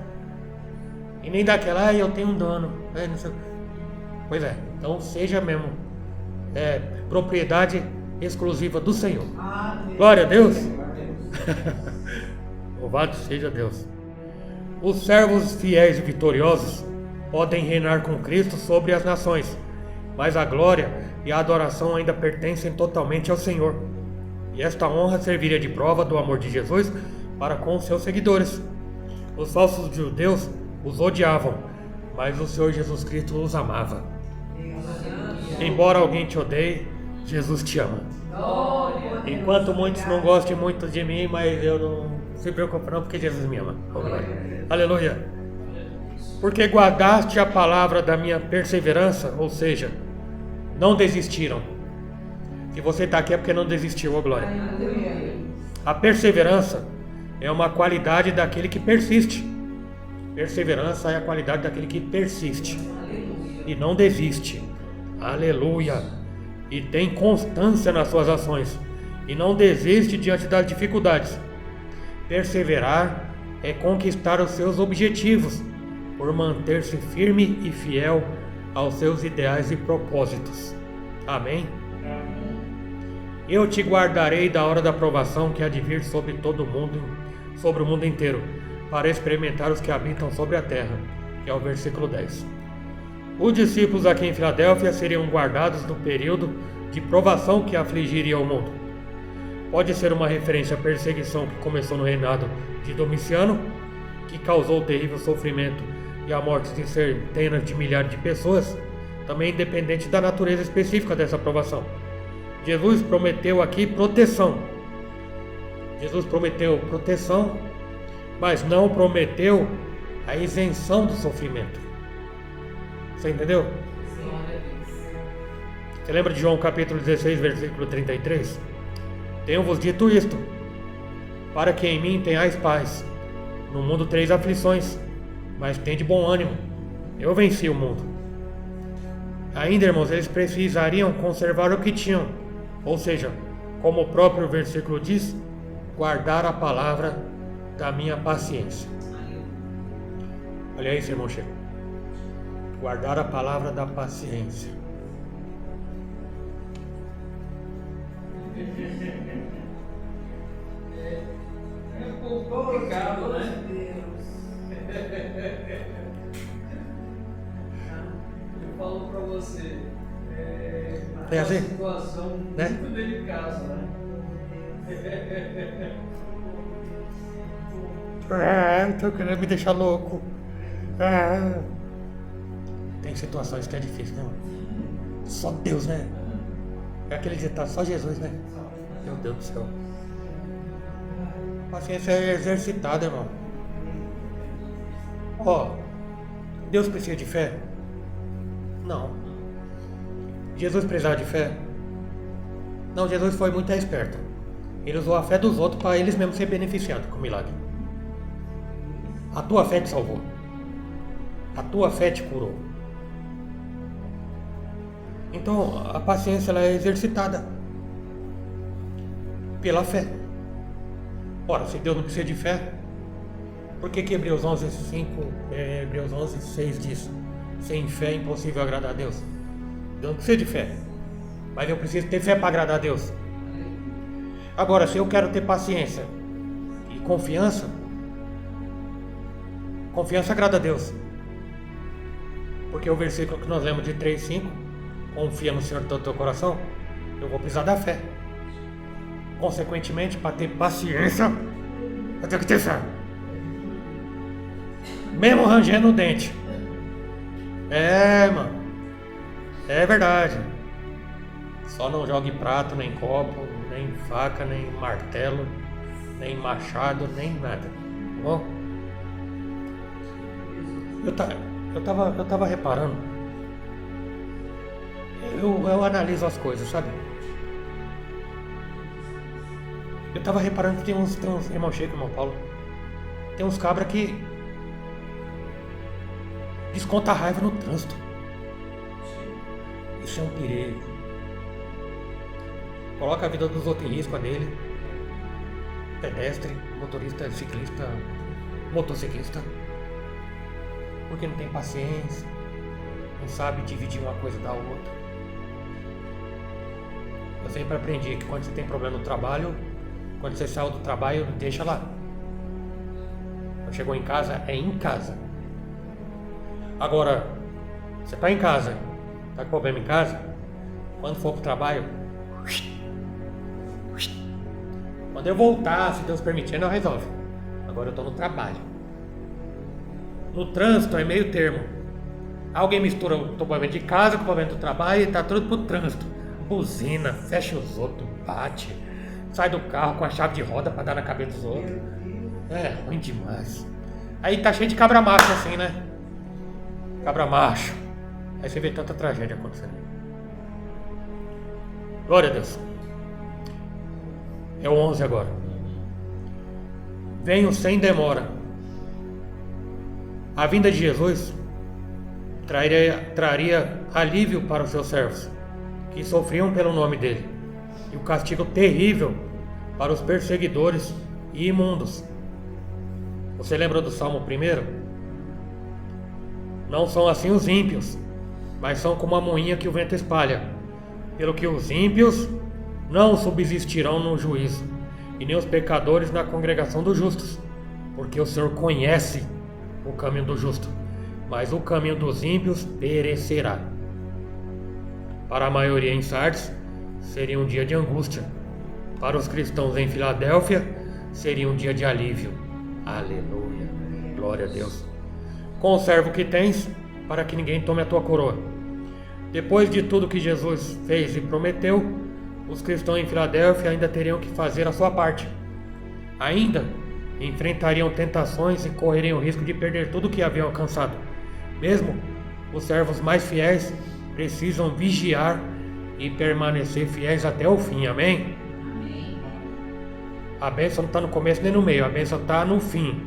E nem daquela, eu tenho um dono. Não sei. Pois é, então seja mesmo propriedade exclusiva do Senhor. Glória a Deus. Louvado seja Deus. Os servos fiéis e vitoriosos podem reinar com Cristo sobre as nações, mas a glória e a adoração ainda pertencem totalmente ao Senhor. E esta honra serviria de prova do amor de Jesus para com os seus seguidores. Os falsos judeus os odiavam, mas o Senhor Jesus Cristo os amava. Embora alguém te odeie, Jesus te ama. Enquanto muitos não gostem muito de mim, mas eu não se preocupo não, porque Jesus me ama. Aleluia. Porque guardaste a palavra da minha perseverança, ou seja, não desistiram. Se você está aqui é porque não desistiu, ó glória. A perseverança é uma qualidade daquele que persiste. Perseverança é a qualidade daquele que persiste e não desiste. Aleluia. E tem constância nas suas ações e não desiste diante das dificuldades. Perseverar é conquistar os seus objetivos por manter-se firme e fiel aos seus ideais e propósitos. Amém? Eu te guardarei da hora da provação que há de vir sobre todo o mundo, sobre o mundo inteiro, para experimentar os que habitam sobre a terra, que é o versículo 10. Os discípulos aqui em Filadélfia seriam guardados do período de provação que afligiria o mundo. Pode ser uma referência à perseguição que começou no reinado de Domiciano, que causou terrível sofrimento e a morte de centenas de milhares de pessoas, também independente da natureza específica dessa provação. Jesus prometeu aqui proteção. Jesus prometeu proteção, mas não prometeu a isenção do sofrimento. Você entendeu? Você lembra de João capítulo 16, versículo 33? Tenho-vos dito isto, para que em mim tenhais paz. No mundo tereis aflições, mas tende bom ânimo. Eu venci o mundo. Ainda, irmãos, eles precisariam conservar o que tinham. Ou seja, como o próprio versículo diz, guardar a palavra da minha paciência. Olha isso, irmão Chico. Guardar a palavra da paciência. É um pouco complicado, né? Eu falo pra você, É assim? uma situação Né? muito delicada, né? Tô querendo me deixar louco. Tem situações que é difícil, né, mano? Só Deus, né? É aquele ditado, só Jesus, né? Meu Deus do céu. Paciência é exercitada, irmão. Deus precisa de fé? Não. Jesus precisava de fé? Não, Jesus foi muito esperto. Ele usou a fé dos outros para eles mesmos ser beneficiados com o milagre. A tua fé te salvou. A tua fé te curou. Então, a paciência ela é exercitada pela fé. Ora, se Deus não precisa de fé, por que Hebreus 11:5, Hebreus 11:6 diz: sem fé é impossível agradar a Deus? Deus não precisa de fé, mas eu preciso ter fé para agradar a Deus. Agora, se eu quero ter paciência e confiança agrada a Deus. Porque o versículo que nós lemos de 3:5, confia no Senhor de todo o teu coração, eu vou precisar da fé. Consequentemente, para ter paciência, eu tenho que ter fé. Mesmo rangendo o dente. Mano. É verdade. Só não jogue prato, nem copo, nem faca, nem martelo, nem machado, nem nada. Bom? Eu tava reparando. Eu analiso as coisas, sabe? Eu tava reparando que tem uns irmão Chico, irmão Paulo, tem uns cabras que desconta a raiva no trânsito. Isso é um perigo. Coloca a vida dos outros em risco, a dele. Pedestre, motorista, ciclista, motociclista. Porque não tem paciência, não sabe dividir uma coisa da outra. Eu sempre aprendi que quando você tem problema no trabalho, quando você saiu do trabalho, deixa lá. Quando chegou em casa, é em casa. Agora, você tá em casa, tá com problema em casa, quando for pro trabalho, quando eu voltar, se Deus permitindo, eu resolvo. Agora eu tô no trabalho. No trânsito é meio termo. Alguém mistura o problema de casa com o problema do trabalho e tá tudo pro trânsito. Buzina, fecha os outros, bate, sai do carro com a chave de roda pra dar na cabeça dos outros. É ruim demais. Aí tá cheio de cabra macho assim, né? Cabra macho. Aí você vê tanta tragédia acontecendo. Glória a Deus. É o 11 agora. Venho sem demora. A vinda de Jesus traria alívio para os seus servos, que sofriam pelo nome dele, e o castigo terrível para os perseguidores e imundos. Você lembra do Salmo 1? Não são assim os ímpios, mas são como a moinha que o vento espalha. Pelo que os ímpios não subsistirão no juízo, e nem os pecadores na congregação dos justos, porque o Senhor conhece o caminho do justo, mas o caminho dos ímpios perecerá. Para a maioria em Sardes, seria um dia de angústia. Para os cristãos em Filadélfia, seria um dia de alívio. Aleluia, glória a Deus. Conserva o que tens, para que ninguém tome a tua coroa. Depois de tudo que Jesus fez e prometeu, os cristãos em Filadélfia ainda teriam que fazer a sua parte. Ainda enfrentariam tentações e correriam o risco de perder tudo o que haviam alcançado. Mesmo os servos mais fiéis precisam vigiar e permanecer fiéis até o fim. Amém? Amém. A bênção não está no começo nem no meio, a bênção está no fim.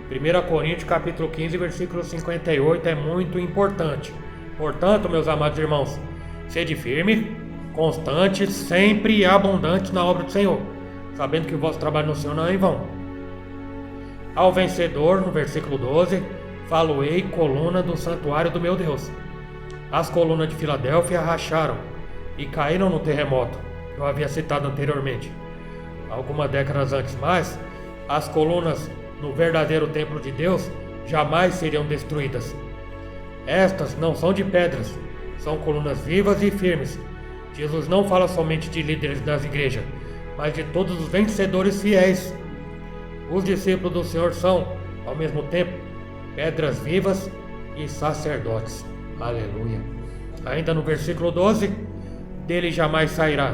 1 Coríntios capítulo 15, versículo 58 é muito importante. Portanto, meus amados irmãos, sede firme, constante, sempre abundante na obra do Senhor, sabendo que o vosso trabalho no Senhor não é em vão. Ao vencedor, no versículo 12, falo-ei coluna do santuário do meu Deus. As colunas de Filadélfia racharam e caíram no terremoto que eu havia citado anteriormente, algumas décadas antes, mas as colunas no verdadeiro templo de Deus jamais seriam destruídas. Estas não são de pedras, são colunas vivas e firmes. Jesus não fala somente de líderes das igrejas, mas de todos os vencedores fiéis. Os discípulos do Senhor são, ao mesmo tempo, pedras vivas e sacerdotes. Aleluia. Ainda no versículo 12, dele jamais sairá.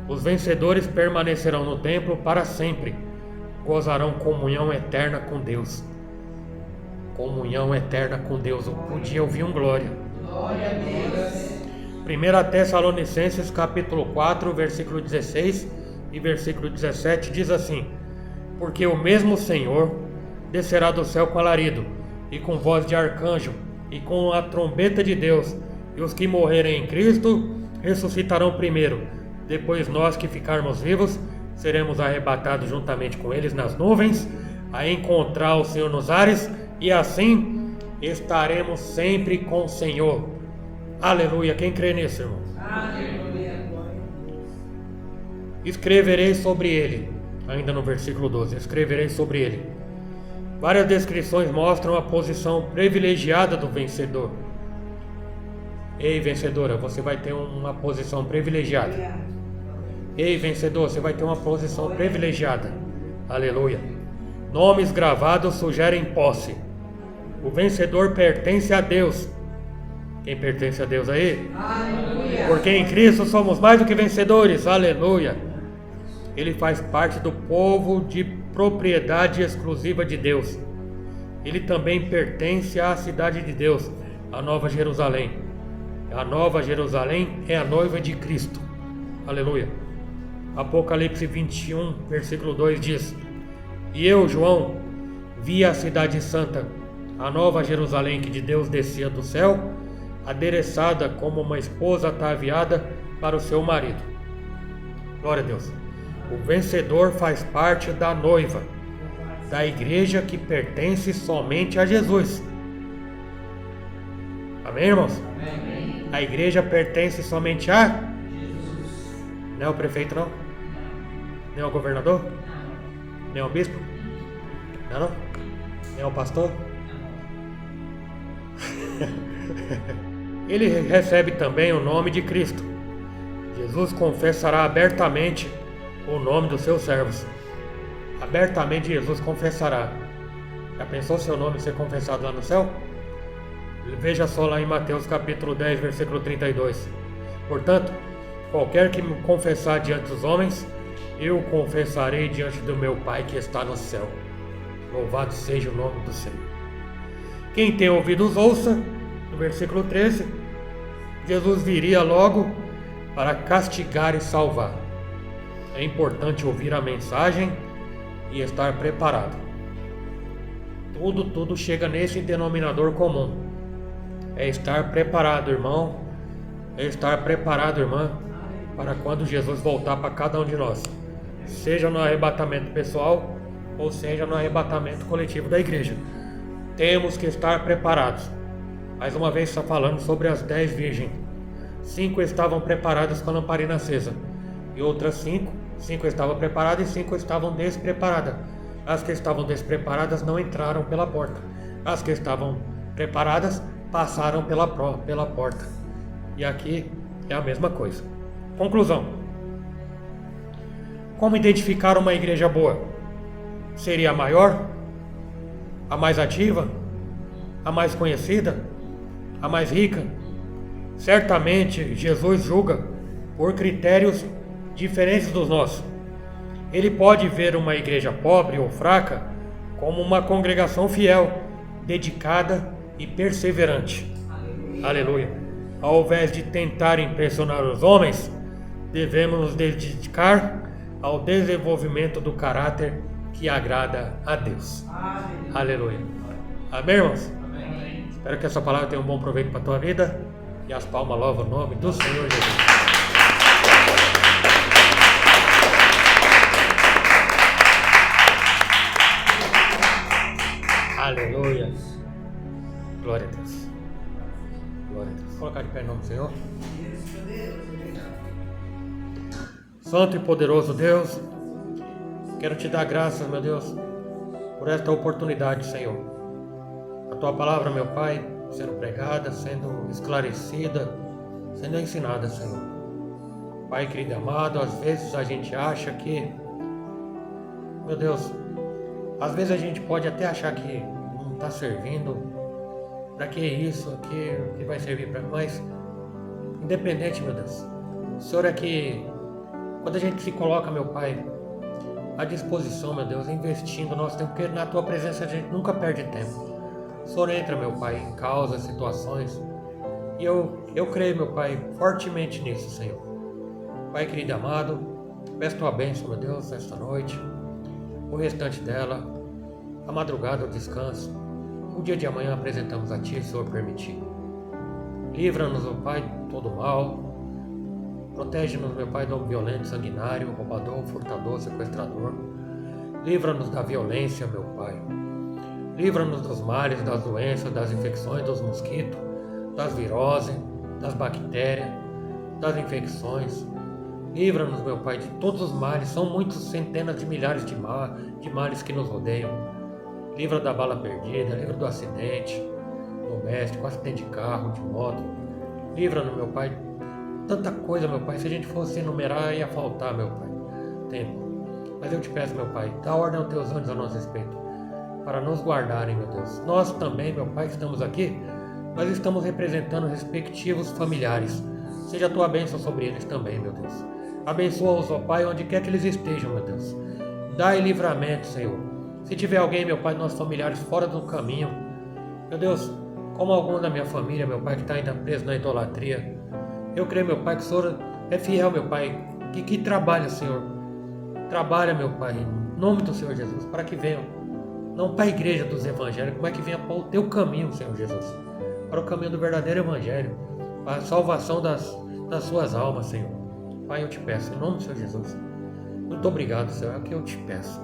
Os vencedores permanecerão no templo para sempre. Gozarão comunhão eterna com Deus. Comunhão eterna com Deus. Um dia eu vi um glória. Glória a Deus. 1 Tessalonicenses capítulo 4, versículo 16 e versículo 17 diz assim: porque o mesmo Senhor descerá do céu com alarido, e com voz de arcanjo, e com a trombeta de Deus, e os que morrerem em Cristo ressuscitarão primeiro. Depois nós que ficarmos vivos, seremos arrebatados juntamente com eles nas nuvens, a encontrar o Senhor nos ares, e assim estaremos sempre com o Senhor. Aleluia, quem crê nisso, irmão? Aleluia. Escreverei sobre ele, ainda no versículo 12, escreverei sobre ele. Várias descrições mostram a posição privilegiada do vencedor. Ei, vencedora, você vai ter uma posição privilegiada. Ei, vencedor, você vai ter uma posição privilegiada. Aleluia. Nomes gravados sugerem posse. O vencedor pertence a Deus. Quem pertence a Deus aí? Aleluia. Porque em Cristo somos mais do que vencedores. Aleluia. Ele faz parte do povo de propriedade exclusiva de Deus. Ele também pertence à cidade de Deus, a Nova Jerusalém. A Nova Jerusalém é a noiva de Cristo. Aleluia. Apocalipse 21, versículo 2 diz: E eu, João, vi a cidade santa, a nova Jerusalém que de Deus descia do céu, adereçada como uma esposa ataviada para o seu marido. Glória a Deus. O vencedor faz parte da noiva, da igreja que pertence somente a Jesus. Amém, irmãos? Amém. A igreja pertence somente a... Jesus. Não é o prefeito, não? Nem o governador? Não. Nem o bispo? Não? Nem o pastor? Ele recebe também o nome de Cristo. Jesus confessará abertamente o nome dos seus servos. Abertamente Jesus confessará. Já pensou seu nome ser confessado lá no céu? Veja só lá em Mateus capítulo 10, versículo 32. Portanto, qualquer que me confessar diante dos homens, eu o confessarei diante do meu Pai que está no céu. Louvado seja o nome do Senhor. Quem tem ouvidos ouça. No versículo 13, Jesus viria logo para castigar e salvar. É importante ouvir a mensagem e estar preparado. Tudo chega nesse denominador comum. É estar preparado, irmão. É estar preparado, irmã, para quando Jesus voltar para cada um de nós. Seja no arrebatamento pessoal ou seja no arrebatamento coletivo da igreja. Temos que estar preparados. Mais uma vez está falando sobre as 10 virgens. 5 estavam preparadas com a lamparina acesa. E outras 5 estavam preparadas e 5 estavam despreparadas. As que estavam despreparadas não entraram pela porta. As que estavam preparadas passaram pela porta. E aqui é a mesma coisa. Conclusão. Como identificar uma igreja boa? Seria a maior? A mais ativa? A mais conhecida? A mais rica? Certamente Jesus julga por critérios diferentes dos nossos. Ele pode ver uma igreja pobre ou fraca como uma congregação fiel, dedicada e perseverante. Aleluia. Ao invés de tentar impressionar os homens, devemos nos dedicar ao desenvolvimento do caráter que agrada a Deus. Aleluia. Amém, irmãos? Amém. Espero que essa palavra tenha um bom proveito para a tua vida. E as palmas louvam o nome do Senhor Jesus. Aleluia. Glória a Deus. Glória a Deus. Vou colocar de pé em nome do Senhor. Santo e poderoso Deus, quero te dar graças, meu Deus, por esta oportunidade, Senhor. A tua palavra, meu Pai, sendo pregada, sendo esclarecida, sendo ensinada, Senhor. Pai querido e amado, às vezes a gente acha que, meu Deus, às vezes a gente pode até achar que não está servindo, para que isso, que vai servir para nós, independente, meu Deus. O Senhor é que, quando a gente se coloca, meu Pai, à disposição, meu Deus, investindo nosso tempo, porque na tua presença a gente nunca perde tempo. O Senhor entra, meu Pai, em causas, situações, e eu creio, meu Pai, fortemente nisso, Senhor. Pai querido e amado, peço tua bênção, meu Deus, esta noite, o restante dela, a madrugada, o descanso, o dia de amanhã apresentamos a Ti, Senhor, permitir. Livra-nos, meu Pai, de todo mal. Protege-nos, meu Pai, do homem violento, sanguinário, roubador, furtador, sequestrador. Livra-nos da violência, meu Pai. Livra-nos dos males, das doenças, das infecções, dos mosquitos, das viroses, das bactérias, das infecções. Livra-nos, meu Pai, de todos os males. São muitos centenas de milhares de males que nos rodeiam. Livra da bala perdida, livra do acidente doméstico, acidente de carro, de moto. Livra-nos, meu Pai, tanta coisa, meu Pai. Se a gente fosse enumerar, ia faltar, meu Pai, tempo. Mas eu te peço, meu Pai, dá ordem aos teus anjos a nosso respeito, para nos guardarem, meu Deus. Nós também, meu Pai, que estamos aqui, nós estamos representando respectivos familiares. Seja a tua bênção sobre eles também, meu Deus. Abençoa-os, ó Pai, onde quer que eles estejam, meu Deus. Dai livramento, Senhor. Se tiver alguém, meu Pai, nossos familiares fora do caminho, meu Deus, como algum da minha família, meu Pai, que está ainda preso na idolatria, eu creio, meu Pai, que o Senhor é fiel, meu Pai, que trabalha, Senhor. Trabalha, meu Pai, em nome do Senhor Jesus, para que venham, não para a igreja dos evangélicos, mas que venha para o teu caminho, Senhor Jesus, para o caminho do verdadeiro evangelho, para a salvação das suas almas, Senhor. Pai, eu te peço, em nome do Senhor Jesus, muito obrigado, Senhor, é o que eu te peço.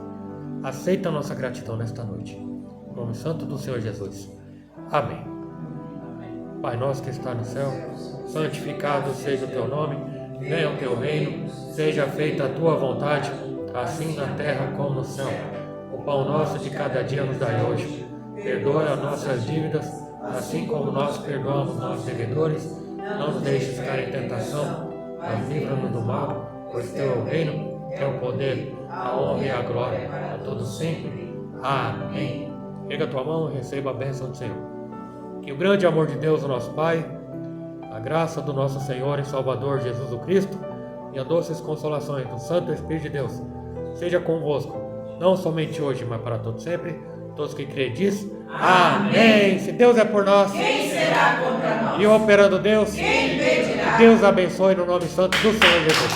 Aceita a nossa gratidão nesta noite, em nome santo do Senhor Jesus. Amém. Pai nosso que está no céu, santificado seja o teu nome, venha o teu reino, seja feita a tua vontade, assim na terra como no céu. O pão nosso de cada dia nos dai hoje. Perdoa as nossas dívidas, assim como nós perdoamos nossos devedores. Não nos deixes cair em tentação, mas livra-nos do mal, pois teu é o reino, é o poder, a honra e a glória, a todos sempre. Amém. Pega a tua mão e receba a bênção do Senhor. Que o grande amor de Deus, o nosso Pai, a graça do nosso Senhor e Salvador Jesus o Cristo e as doces consolações do Santo Espírito de Deus seja convosco, não somente hoje, mas para todos sempre. Todos que creem diz amém. Se Deus é por nós, Quem será contra nós? E operando Deus, Quem impedirá? que Deus abençoe no nome santo do Senhor Jesus.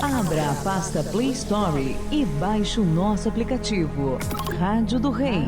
Abra a pasta Play Store e baixe o nosso aplicativo Rádio do Rei.